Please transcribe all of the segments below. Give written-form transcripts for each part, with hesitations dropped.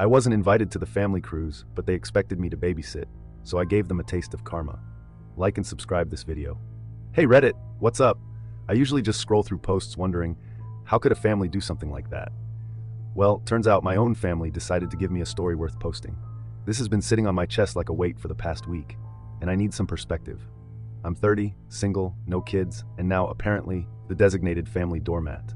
I wasn't invited to the family cruise, but they expected me to babysit, so I gave them a taste of karma. Like and subscribe this video. Hey Reddit, what's up? I usually just scroll through posts wondering, how could a family do something like that? Well, turns out my own family decided to give me a story worth posting. This has been sitting on my chest like a weight for the past week, and I need some perspective. I'm 30, single, no kids, and now apparently the designated family doormat.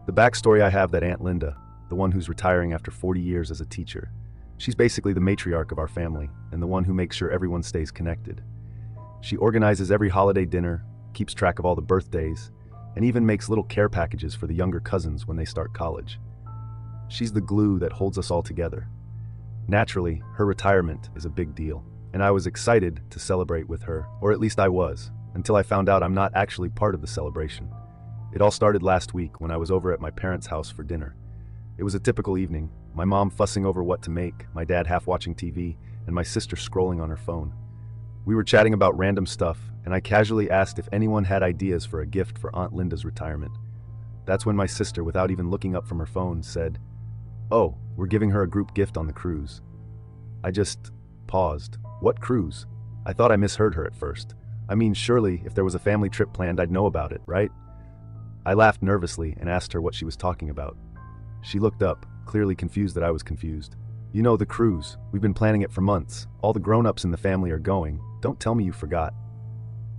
The backstory I have that Aunt Linda, the one who's retiring after 40 years as a teacher, she's basically the matriarch of our family and the one who makes sure everyone stays connected. She organizes every holiday dinner, keeps track of all the birthdays, and even makes little care packages for the younger cousins when they start college. She's the glue that holds us all together. Naturally, her retirement is a big deal, and I was excited to celebrate with her, or at least I was, until I found out I'm not actually part of the celebration. It all started last week when I was over at my parents' house for dinner. It was a typical evening, my mom fussing over what to make, my dad half watching TV, and my sister scrolling on her phone. We were chatting about random stuff, and I casually asked if anyone had ideas for a gift for Aunt Linda's retirement. That's when my sister, without even looking up from her phone, said, "Oh, we're giving her a group gift on the cruise." I just paused. What cruise? I thought I misheard her at first. I mean, surely, if there was a family trip planned, I'd know about it, right? I laughed nervously and asked her what she was talking about. She looked up, clearly confused that I was confused. "You know, the cruise. We've been planning it for months. All the grown-ups in the family are going. Don't tell me you forgot."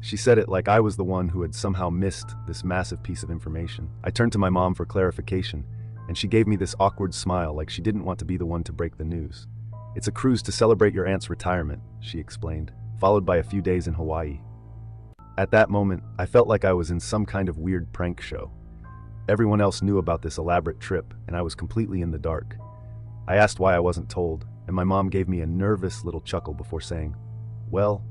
She said it like I was the one who had somehow missed this massive piece of information. I turned to my mom for clarification, and she gave me this awkward smile like she didn't want to be the one to break the news. "It's a cruise to celebrate your aunt's retirement," she explained, followed by a few days in Hawaii. At that moment, I felt like I was in some kind of weird prank show. Everyone else knew about this elaborate trip, and I was completely in the dark. I asked why I wasn't told, and my mom gave me a nervous little chuckle before saying, "Well,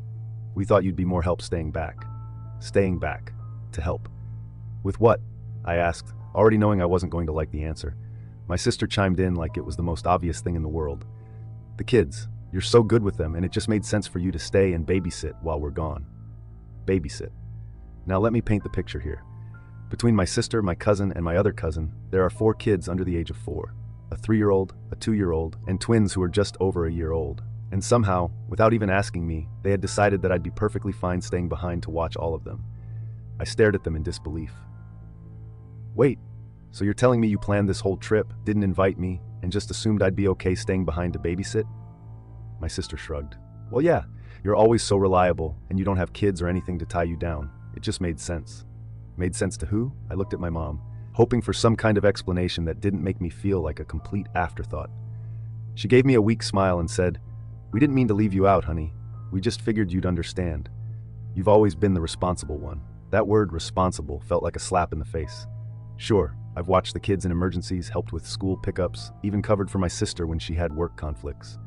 we thought you'd be more help staying back." Staying back. To help. With what? I asked, already knowing I wasn't going to like the answer. My sister chimed in like it was the most obvious thing in the world. "The kids. You're so good with them, and it just made sense for you to stay and babysit while we're gone." Babysit. Now let me paint the picture here. Between my sister, my cousin, and my other cousin, there are 4 kids under the age of 4. A 3-year-old, a 2-year-old, and twins who are just over a year old. And somehow, without even asking me, they had decided that I'd be perfectly fine staying behind to watch all of them. I stared at them in disbelief. "Wait, so you're telling me you planned this whole trip, didn't invite me, and just assumed I'd be okay staying behind to babysit?" My sister shrugged. "Well, yeah, you're always so reliable, and you don't have kids or anything to tie you down. It just made sense." Made sense to who? I looked at my mom, hoping for some kind of explanation that didn't make me feel like a complete afterthought. She gave me a weak smile and said, "We didn't mean to leave you out, honey. We just figured you'd understand. You've always been the responsible one." That word responsible felt like a slap in the face. Sure, I've watched the kids in emergencies, helped with school pickups, even covered for my sister when she had work conflicts.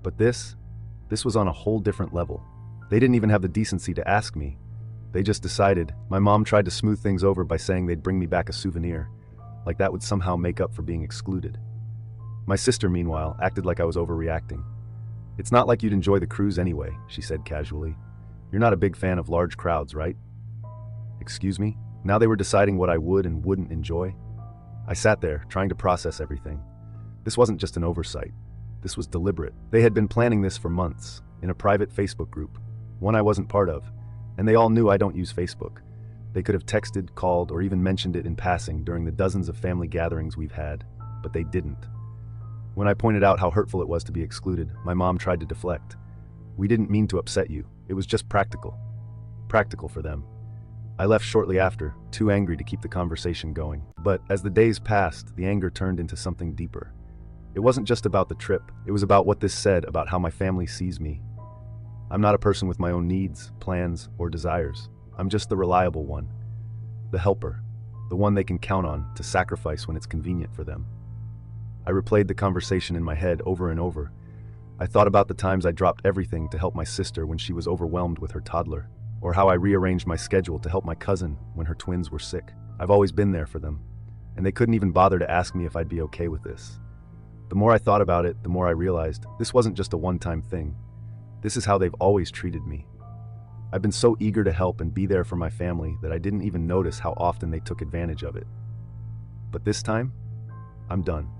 But this was on a whole different level. They didn't even have the decency to ask me. They just decided. My mom tried to smooth things over by saying they'd bring me back a souvenir, like that would somehow make up for being excluded. My sister, meanwhile, acted like I was overreacting. "It's not like you'd enjoy the cruise anyway," she said casually. "You're not a big fan of large crowds, right?" Excuse me? Now they were deciding what I would and wouldn't enjoy? I sat there, trying to process everything. This wasn't just an oversight. This was deliberate. They had been planning this for months, in a private Facebook group, one I wasn't part of, and they all knew I don't use Facebook. They could have texted, called, or even mentioned it in passing during the dozens of family gatherings we've had, but they didn't. When I pointed out how hurtful it was to be excluded, my mom tried to deflect. "We didn't mean to upset you. It was just practical." Practical for them. I left shortly after, too angry to keep the conversation going. But as the days passed, the anger turned into something deeper. It wasn't just about the trip. It was about what this said about how my family sees me. I'm not a person with my own needs, plans, or desires. I'm just the reliable one. The helper. The one they can count on to sacrifice when it's convenient for them. I replayed the conversation in my head over and over. I thought about the times I dropped everything to help my sister when she was overwhelmed with her toddler, or how I rearranged my schedule to help my cousin when her twins were sick. I've always been there for them, and they couldn't even bother to ask me if I'd be okay with this. The more I thought about it, the more I realized this wasn't just a one-time thing. This is how they've always treated me. I've been so eager to help and be there for my family that I didn't even notice how often they took advantage of it. But this time, I'm done.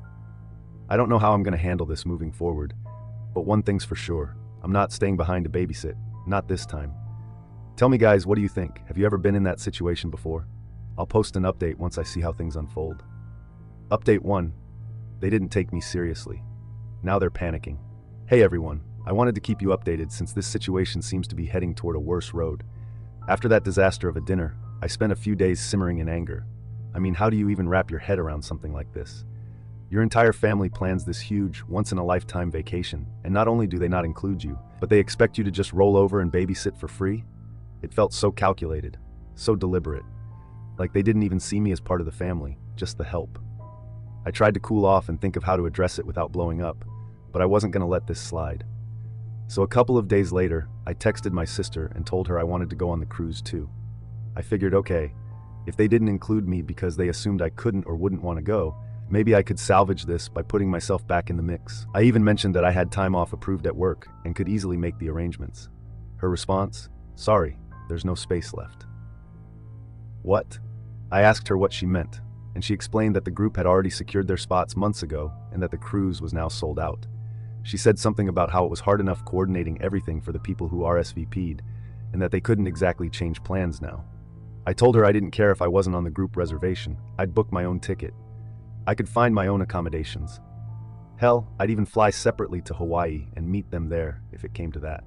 I don't know how I'm going to handle this moving forward, but one thing's for sure. I'm not staying behind to babysit. Not this time. Tell me guys, what do you think? Have you ever been in that situation before? I'll post an update once I see how things unfold. Update 1. They didn't take me seriously. Now they're panicking. Hey everyone, I wanted to keep you updated since this situation seems to be heading toward a worse road. After that disaster of a dinner, I spent a few days simmering in anger. I mean, how do you even wrap your head around something like this? Your entire family plans this huge, once-in-a-lifetime vacation, and not only do they not include you, but they expect you to just roll over and babysit for free? It felt so calculated, so deliberate. Like they didn't even see me as part of the family, just the help. I tried to cool off and think of how to address it without blowing up, but I wasn't going to let this slide. So a couple of days later, I texted my sister and told her I wanted to go on the cruise too. I figured, okay, if they didn't include me because they assumed I couldn't or wouldn't want to go, maybe I could salvage this by putting myself back in the mix. I even mentioned that I had time off approved at work and could easily make the arrangements. Her response? Sorry, there's no space left. What? I asked her what she meant, and she explained that the group had already secured their spots months ago and that the cruise was now sold out. She said something about how it was hard enough coordinating everything for the people who RSVP'd and that they couldn't exactly change plans now. I told her I didn't care if I wasn't on the group reservation. I'd book my own ticket. I could find my own accommodations. Hell, I'd even fly separately to Hawaii and meet them there if it came to that.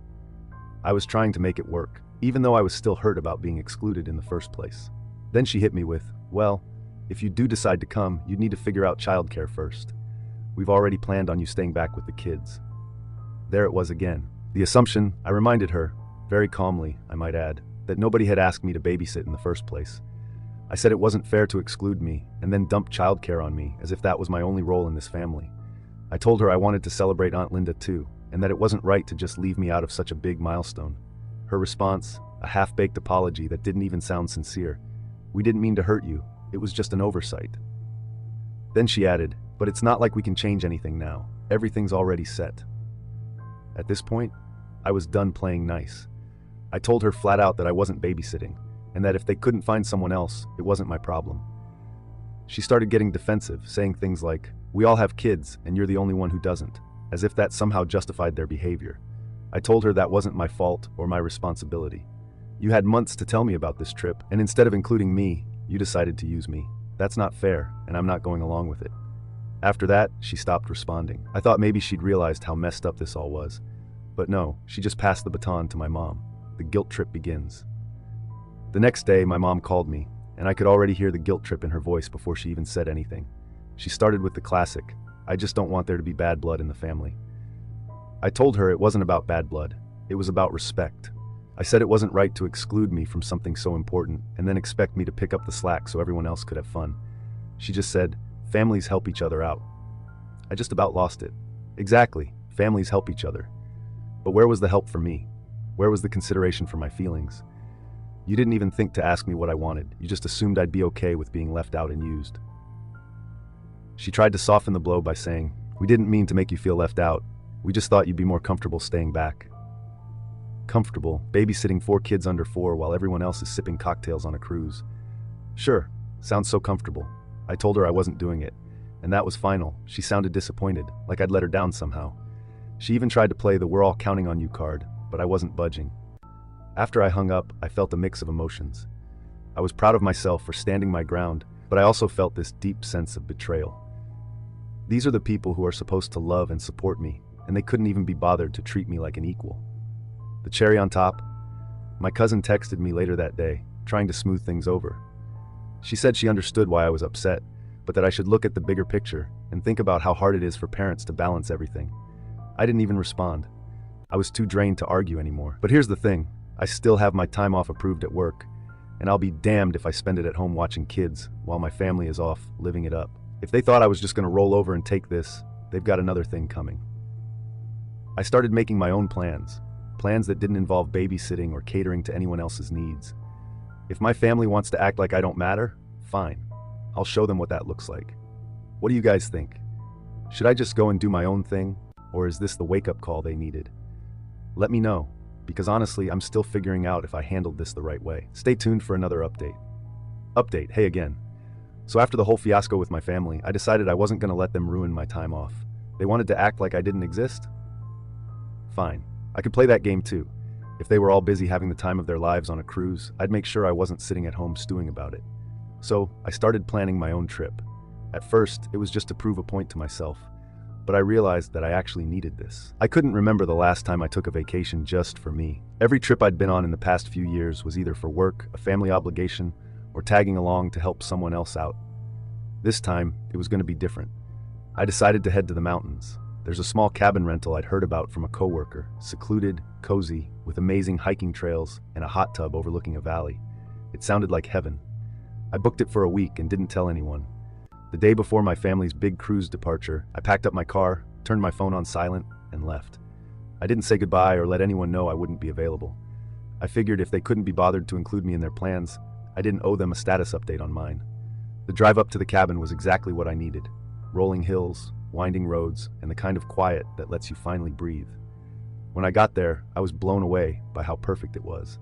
I was trying to make it work, even though I was still hurt about being excluded in the first place. Then she hit me with, well, if you do decide to come, you'd need to figure out childcare first. We've already planned on you staying back with the kids. There it was again. The assumption, I reminded her, very calmly, I might add, that nobody had asked me to babysit in the first place. I said it wasn't fair to exclude me and then dump childcare on me as if that was my only role in this family. I told her I wanted to celebrate Aunt Linda too, and that it wasn't right to just leave me out of such a big milestone. Her response, a half-baked apology that didn't even sound sincere. We didn't mean to hurt you, it was just an oversight. Then she added, but it's not like we can change anything now. Everything's already set. At this point, I was done playing nice. I told her flat out that I wasn't babysitting, and that if they couldn't find someone else, it wasn't my problem. She started getting defensive, saying things like, we all have kids and you're the only one who doesn't, as if that somehow justified their behavior. I told her that wasn't my fault or my responsibility. You had months to tell me about this trip, and instead of including me, you decided to use me. That's not fair, and I'm not going along with it. After that, she stopped responding. I thought maybe she'd realized how messed up this all was. But no, she just passed the baton to my mom. The guilt trip begins. The next day, my mom called me, and I could already hear the guilt trip in her voice before she even said anything. She started with the classic, I just don't want there to be bad blood in the family. I told her it wasn't about bad blood, it was about respect. I said it wasn't right to exclude me from something so important and then expect me to pick up the slack so everyone else could have fun. She just said, families help each other out. I just about lost it. Exactly, families help each other. But where was the help for me? Where was the consideration for my feelings? You didn't even think to ask me what I wanted. You just assumed I'd be okay with being left out and used. She tried to soften the blow by saying, we didn't mean to make you feel left out. We just thought you'd be more comfortable staying back. Comfortable, babysitting 4 kids under 4 while everyone else is sipping cocktails on a cruise. Sure, sounds so comfortable. I told her I wasn't doing it, and that was final. She sounded disappointed, like I'd let her down somehow. She even tried to play the we're all counting on you card, but I wasn't budging. After I hung up, I felt a mix of emotions. I was proud of myself for standing my ground, but I also felt this deep sense of betrayal. These are the people who are supposed to love and support me, and they couldn't even be bothered to treat me like an equal. The cherry on top? My cousin texted me later that day, trying to smooth things over. She said she understood why I was upset, but that I should look at the bigger picture and think about how hard it is for parents to balance everything. I didn't even respond. I was too drained to argue anymore. But here's the thing, I still have my time off approved at work, and I'll be damned if I spend it at home watching kids while my family is off living it up. If they thought I was just going to roll over and take this, they've got another thing coming. I started making my own plans that didn't involve babysitting or catering to anyone else's needs. If my family wants to act like I don't matter, fine. I'll show them what that looks like. What do you guys think? Should I just go and do my own thing, or is this the wake-up call they needed? Let me know, because honestly, I'm still figuring out if I handled this the right way. Stay tuned for another update. Hey again. So after the whole fiasco with my family, I decided I wasn't going to let them ruin my time off. They wanted to act like I didn't exist? Fine. I could play that game too. If they were all busy having the time of their lives on a cruise, I'd make sure I wasn't sitting at home stewing about it. So, I started planning my own trip. At first, it was just to prove a point to myself, but I realized that I actually needed this. I couldn't remember the last time I took a vacation just for me. Every trip I'd been on in the past few years was either for work, a family obligation, or tagging along to help someone else out. This time, it was going to be different. I decided to head to the mountains. There's a small cabin rental I'd heard about from a coworker, secluded, cozy, with amazing hiking trails and a hot tub overlooking a valley. It sounded like heaven. I booked it for a week and didn't tell anyone. The day before my family's big cruise departure, I packed up my car, turned my phone on silent, and left. I didn't say goodbye or let anyone know I wouldn't be available. I figured if they couldn't be bothered to include me in their plans, I didn't owe them a status update on mine. The drive up to the cabin was exactly what I needed. Rolling hills, winding roads, and the kind of quiet that lets you finally breathe. When I got there, I was blown away by how perfect it was.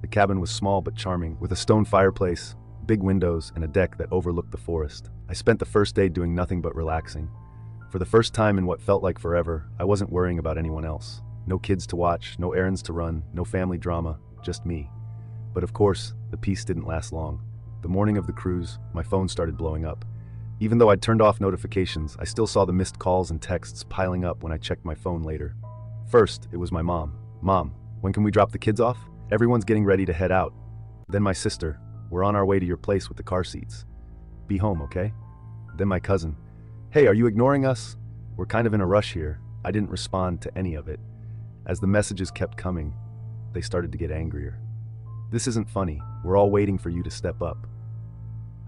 The cabin was small but charming, with a stone fireplace, big windows, and a deck that overlooked the forest. I spent the first day doing nothing but relaxing. For the first time in what felt like forever, I wasn't worrying about anyone else. No kids to watch, no errands to run, no family drama, just me. But of course, the peace didn't last long. The morning of the cruise, my phone started blowing up. Even though I'd turned off notifications, I still saw the missed calls and texts piling up when I checked my phone later. First, it was my mom. "Mom, when can we drop the kids off? Everyone's getting ready to head out." Then my sister, "We're on our way to your place with the car seats. Be home, okay?" Then my cousin, "Hey, are you ignoring us? We're kind of in a rush here." I didn't respond to any of it. As the messages kept coming, they started to get angrier. "This isn't funny. We're all waiting for you to step up.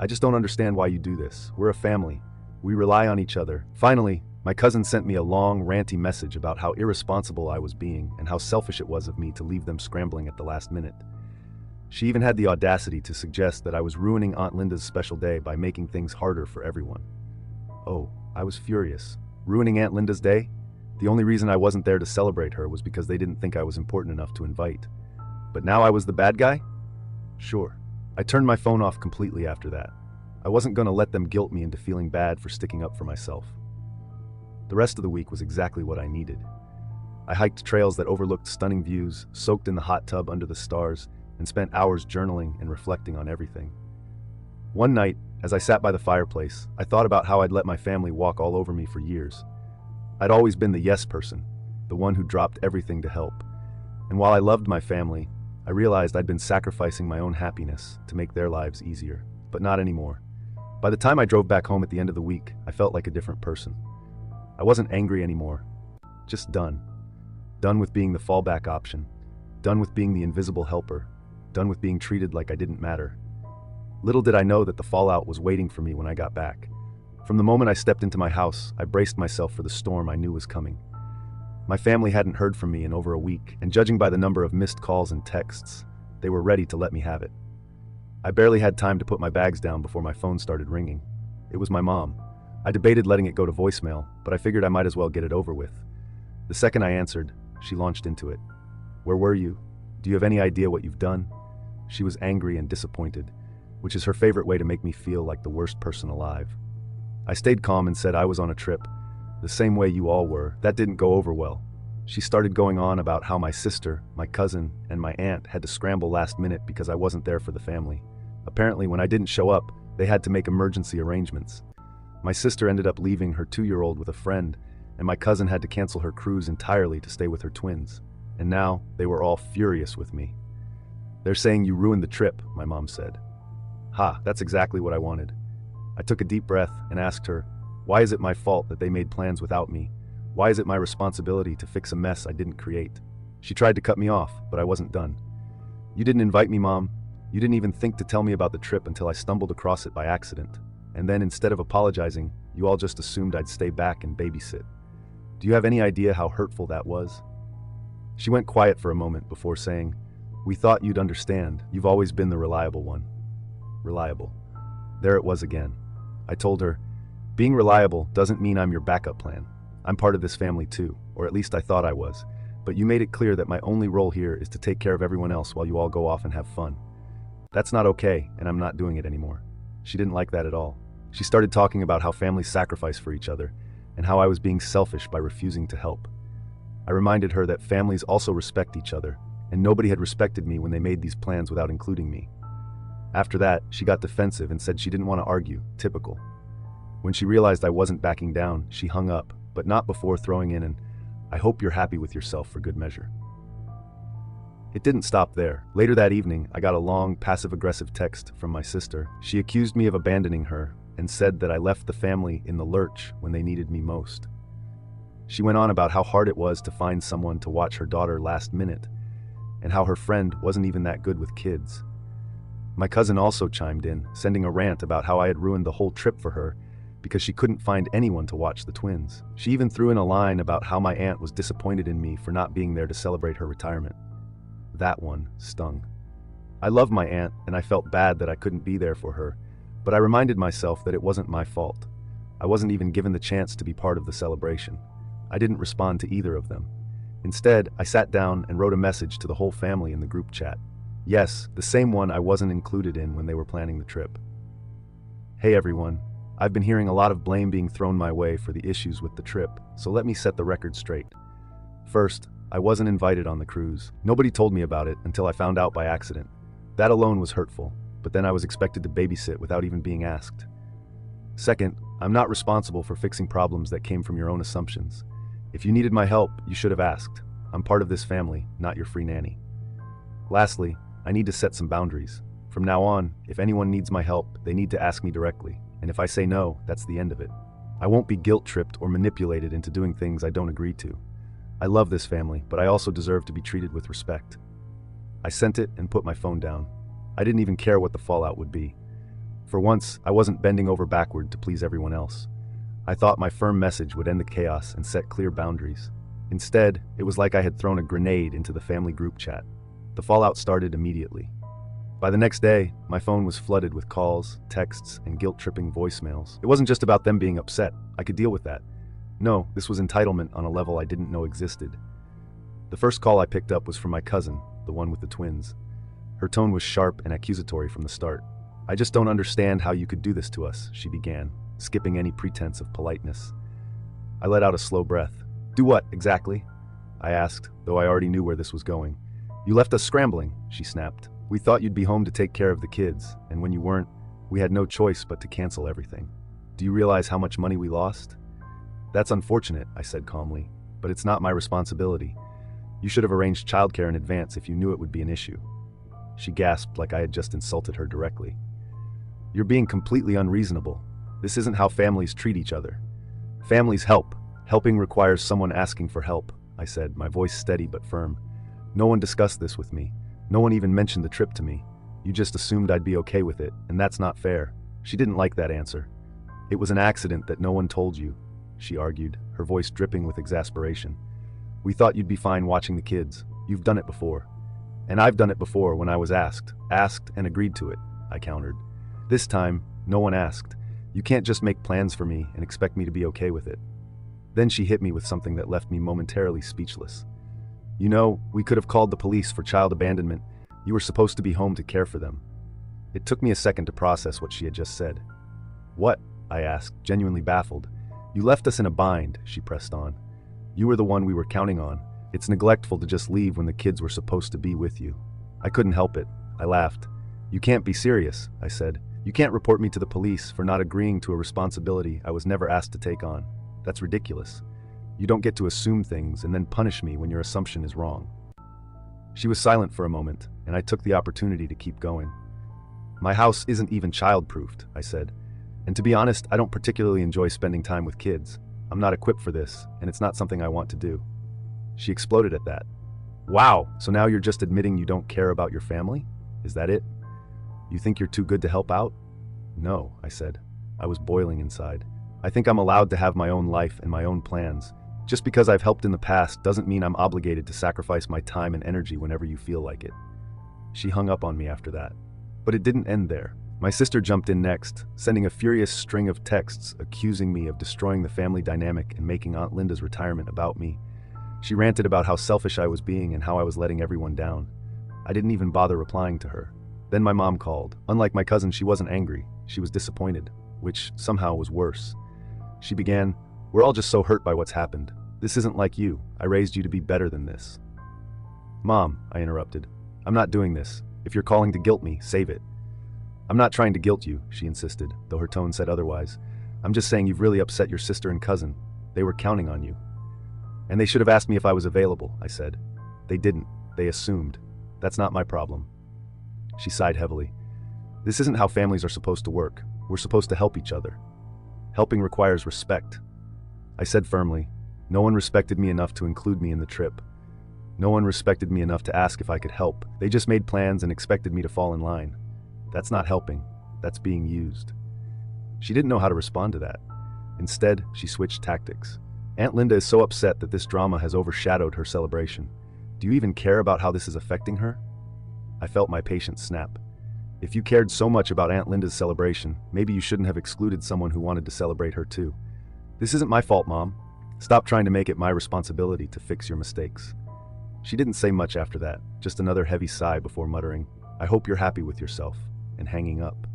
I just don't understand why you do this. We're a family. We rely on each other." Finally, my cousin sent me a long, ranty message about how irresponsible I was being and how selfish it was of me to leave them scrambling at the last minute. She even had the audacity to suggest that I was ruining Aunt Linda's special day by making things harder for everyone. Oh, I was furious. Ruining Aunt Linda's day? The only reason I wasn't there to celebrate her was because they didn't think I was important enough to invite. But now I was the bad guy? Sure. I turned my phone off completely after that. I wasn't going to let them guilt me into feeling bad for sticking up for myself. The rest of the week was exactly what I needed. I hiked trails that overlooked stunning views, soaked in the hot tub under the stars, and spent hours journaling and reflecting on everything. One night, as I sat by the fireplace, I thought about how I'd let my family walk all over me for years. I'd always been the yes person, the one who dropped everything to help. And while I loved my family, I realized I'd been sacrificing my own happiness to make their lives easier, but not anymore. By the time I drove back home at the end of the week, I felt like a different person. I wasn't angry anymore, just done. Done with being the fallback option, done with being the invisible helper, done with being treated like I didn't matter. Little did I know that the fallout was waiting for me when I got back. From the moment I stepped into my house, I braced myself for the storm I knew was coming. My family hadn't heard from me in over a week, and judging by the number of missed calls and texts, they were ready to let me have it. I barely had time to put my bags down before my phone started ringing. It was my mom. I debated letting it go to voicemail, but I figured I might as well get it over with. The second I answered, she launched into it. "Where were you? Do you have any idea what you've done?" She was angry and disappointed, which is her favorite way to make me feel like the worst person alive. I stayed calm and said I was on a trip, the same way you all were. That didn't go over well. She started going on about how my sister, my cousin, and my aunt had to scramble last minute because I wasn't there for the family. Apparently, when I didn't show up, they had to make emergency arrangements. My sister ended up leaving her 2-year-old with a friend, and my cousin had to cancel her cruise entirely to stay with her twins. And now, they were all furious with me. "They're saying you ruined the trip," my mom said. Ha, that's exactly what I wanted. I took a deep breath and asked her, why is it my fault that they made plans without me? Why is it my responsibility to fix a mess I didn't create? She tried to cut me off, but I wasn't done. "You didn't invite me, Mom. You didn't even think to tell me about the trip until I stumbled across it by accident. And then instead of apologizing, you all just assumed I'd stay back and babysit. Do you have any idea how hurtful that was?" She went quiet for a moment before saying, "We thought you'd understand. You've always been the reliable one." Reliable. There it was again. I told her, "Being reliable doesn't mean I'm your backup plan. I'm part of this family too, or at least I thought I was. But you made it clear that my only role here is to take care of everyone else while you all go off and have fun. That's not okay, and I'm not doing it anymore." She didn't like that at all. She started talking about how families sacrifice for each other, and how I was being selfish by refusing to help. I reminded her that families also respect each other, and nobody had respected me when they made these plans without including me. After that, she got defensive and said she didn't want to argue, typical. When she realized I wasn't backing down, she hung up, but not before throwing in an, "I hope you're happy with yourself for good measure." It didn't stop there. Later that evening, I got a long, passive-aggressive text from my sister. She accused me of abandoning her and said that I left the family in the lurch when they needed me most. She went on about how hard it was to find someone to watch her daughter last minute, and how her friend wasn't even that good with kids. My cousin also chimed in, sending a rant about how I had ruined the whole trip for her because she couldn't find anyone to watch the twins. She even threw in a line about how my aunt was disappointed in me for not being there to celebrate her retirement. That one stung. I love my aunt, and I felt bad that I couldn't be there for her, but I reminded myself that it wasn't my fault. I wasn't even given the chance to be part of the celebration. I didn't respond to either of them. Instead, I sat down and wrote a message to the whole family in the group chat. Yes, the same one I wasn't included in when they were planning the trip. "Hey everyone, I've been hearing a lot of blame being thrown my way for the issues with the trip, so let me set the record straight. First, I wasn't invited on the cruise. Nobody told me about it until I found out by accident. That alone was hurtful, but then I was expected to babysit without even being asked. Second, I'm not responsible for fixing problems that came from your own assumptions. If you needed my help, you should have asked. I'm part of this family, not your free nanny. Lastly, I need to set some boundaries. From now on, if anyone needs my help, they need to ask me directly, and if I say no, that's the end of it. I won't be guilt-tripped or manipulated into doing things I don't agree to. I love this family, but I also deserve to be treated with respect." I sent it and put my phone down. I didn't even care what the fallout would be. For once, I wasn't bending over backward to please everyone else. I thought my firm message would end the chaos and set clear boundaries. Instead, it was like I had thrown a grenade into the family group chat. The fallout started immediately. By the next day, my phone was flooded with calls, texts, and guilt-tripping voicemails. It wasn't just about them being upset. I could deal with that. No, this was entitlement on a level I didn't know existed. The first call I picked up was from my cousin, the one with the twins. Her tone was sharp and accusatory from the start. "I just don't understand how you could do this to us," she began, skipping any pretense of politeness. I let out a slow breath. "Do what, exactly?" I asked, though I already knew where this was going. "You left us scrambling," she snapped. "We thought you'd be home to take care of the kids, and when you weren't, we had no choice but to cancel everything. Do you realize how much money we lost?" "That's unfortunate," I said calmly, "but it's not my responsibility. You should have arranged childcare in advance if you knew it would be an issue." She gasped like I had just insulted her directly. "You're being completely unreasonable. This isn't how families treat each other. Families help. Helping requires someone asking for help," I said, my voice steady but firm. "No one discussed this with me. No one even mentioned the trip to me. You just assumed I'd be okay with it, and that's not fair." She didn't like that answer. "It was an accident that no one told you," she argued, her voice dripping with exasperation. "We thought you'd be fine watching the kids. You've done it before." "And I've done it before when I was asked and agreed to it," I countered. "This time, no one asked. You can't just make plans for me and expect me to be okay with it." Then she hit me with something that left me momentarily speechless. "You know, we could have called the police for child abandonment. You were supposed to be home to care for them." It took me a second to process what she had just said. "What?" I asked, genuinely baffled. "You left us in a bind," she pressed on. "You were the one we were counting on. It's neglectful to just leave when the kids were supposed to be with you." I couldn't help it. I laughed. "You can't be serious," I said. "You can't report me to the police for not agreeing to a responsibility I was never asked to take on. That's ridiculous. You don't get to assume things and then punish me when your assumption is wrong." She was silent for a moment, and I took the opportunity to keep going. "My house isn't even child-proofed," I said. "And to be honest, I don't particularly enjoy spending time with kids. I'm not equipped for this, and it's not something I want to do." She exploded at that. "Wow, so now you're just admitting you don't care about your family? Is that it? You think you're too good to help out?" "No," I said. I was boiling inside. "I think I'm allowed to have my own life and my own plans. Just because I've helped in the past doesn't mean I'm obligated to sacrifice my time and energy whenever you feel like it." She hung up on me after that. But it didn't end there. My sister jumped in next, sending a furious string of texts accusing me of destroying the family dynamic and making Aunt Linda's retirement about me. She ranted about how selfish I was being and how I was letting everyone down. I didn't even bother replying to her. Then my mom called. Unlike my cousin, she wasn't angry. She was disappointed, which somehow was worse. She began, We're all just so hurt by what's happened. This isn't like you. I raised you to be better than this. Mom, I interrupted. I'm not doing this. If you're calling to guilt me, save it. I'm not trying to guilt you, she insisted, though her tone said otherwise. I'm just saying you've really upset your sister and cousin. They were counting on you. And they should have asked me if I was available, I said. They didn't. They assumed. That's not my problem. She sighed heavily. This isn't how families are supposed to work. We're supposed to help each other. Helping requires respect. I said firmly, no one respected me enough to include me in the trip. No one respected me enough to ask if I could help. They just made plans and expected me to fall in line. That's not helping. That's being used. She didn't know how to respond to that. Instead, she switched tactics. Aunt Linda is so upset that this drama has overshadowed her celebration. Do you even care about how this is affecting her? I felt my patience snap. If you cared so much about Aunt Linda's celebration, maybe you shouldn't have excluded someone who wanted to celebrate her too. This isn't my fault, Mom. Stop trying to make it my responsibility to fix your mistakes. She didn't say much after that, just another heavy sigh before muttering, I hope you're happy with yourself, and hanging up.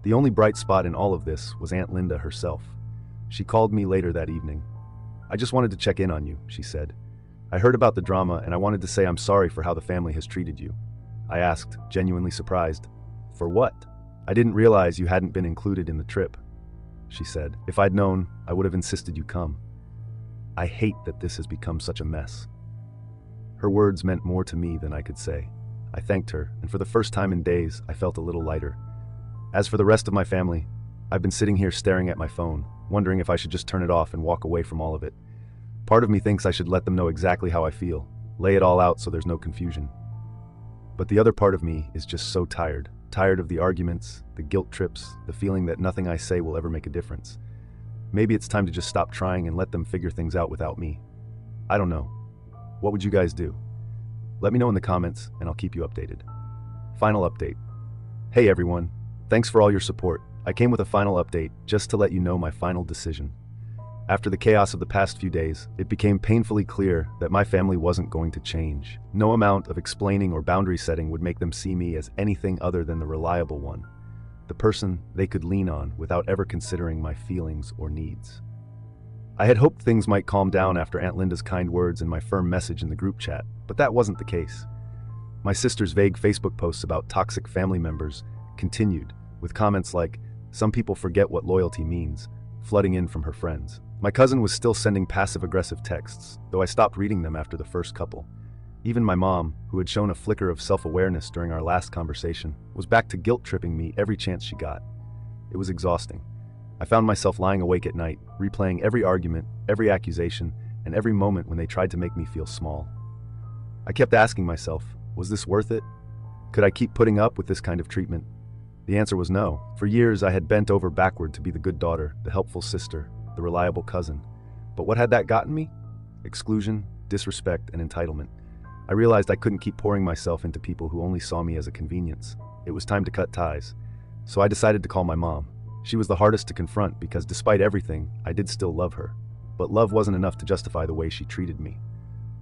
The only bright spot in all of this was Aunt Linda herself. She called me later that evening. I just wanted to check in on you, she said. I heard about the drama and I wanted to say I'm sorry for how the family has treated you. I asked, genuinely surprised. For what? I didn't realize you hadn't been included in the trip, she said. If I'd known, I would have insisted you come. I hate that this has become such a mess. Her words meant more to me than I could say. I thanked her, and for the first time in days, I felt a little lighter. As for the rest of my family, I've been sitting here staring at my phone, wondering if I should just turn it off and walk away from all of it. Part of me thinks I should let them know exactly how I feel, lay it all out so there's no confusion. But the other part of me is just so tired of the arguments, the guilt trips, the feeling that nothing I say will ever make a difference. Maybe it's time to just stop trying and let them figure things out without me. I don't know. What would you guys do? Let me know in the comments and I'll keep you updated. Final update. Hey everyone, thanks for all your support. I came with a final update just to let you know my final decision. After the chaos of the past few days, it became painfully clear that my family wasn't going to change. No amount of explaining or boundary setting would make them see me as anything other than the reliable one, the person they could lean on without ever considering my feelings or needs. I had hoped things might calm down after Aunt Linda's kind words and my firm message in the group chat, but that wasn't the case. My sister's vague Facebook posts about toxic family members continued, with comments like, "Some people forget what loyalty means," flooding in from her friends. My cousin was still sending passive-aggressive texts, though I stopped reading them after the first couple. Even my mom, who had shown a flicker of self-awareness during our last conversation, was back to guilt-tripping me every chance she got. It was exhausting. I found myself lying awake at night, replaying every argument, every accusation, and every moment when they tried to make me feel small. I kept asking myself, was this worth it? Could I keep putting up with this kind of treatment? The answer was no. For years, I had bent over backward to be the good daughter, the helpful sister, the reliable cousin. But what had that gotten me? Exclusion, disrespect, and entitlement. I realized I couldn't keep pouring myself into people who only saw me as a convenience. It was time to cut ties. So I decided to call my mom. She was the hardest to confront because despite everything, I did still love her. But love wasn't enough to justify the way she treated me.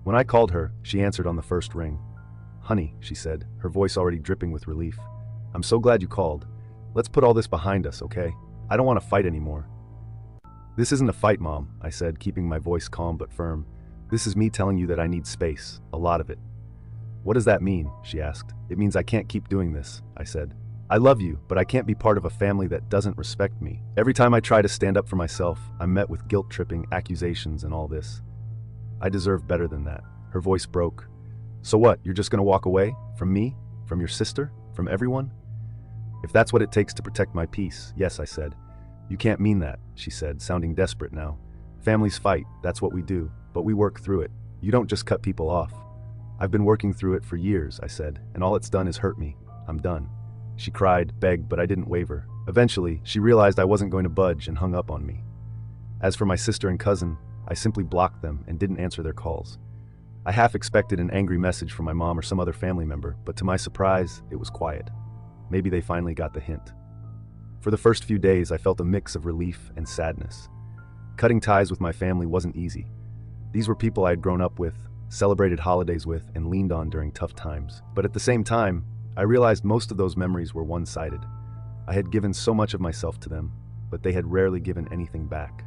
When I called her, she answered on the first ring. "Honey," she said, her voice already dripping with relief. "I'm so glad you called. Let's put all this behind us, okay? I don't want to fight anymore." "This isn't a fight, Mom," I said, keeping my voice calm but firm. "This is me telling you that I need space, a lot of it." "What does that mean?" she asked. "It means I can't keep doing this," I said. "I love you, but I can't be part of a family that doesn't respect me. Every time I try to stand up for myself, I'm met with guilt-tripping accusations and all this. I deserve better than that." Her voice broke. "So what, you're just gonna walk away? From me? From your sister? From everyone?" "If that's what it takes to protect my peace, yes," I said. "You can't mean that," she said, sounding desperate now. "Families fight, that's what we do, but we work through it. You don't just cut people off." "I've been working through it for years," I said, "and all it's done is hurt me. I'm done." She cried, begged, but I didn't waver. Eventually, she realized I wasn't going to budge and hung up on me. As for my sister and cousin, I simply blocked them and didn't answer their calls. I half expected an angry message from my mom or some other family member, but to my surprise, it was quiet. Maybe they finally got the hint. For the first few days, I felt a mix of relief and sadness. Cutting ties with my family wasn't easy. These were people I had grown up with, celebrated holidays with, and leaned on during tough times. But at the same time, I realized most of those memories were one-sided. I had given so much of myself to them, but they had rarely given anything back.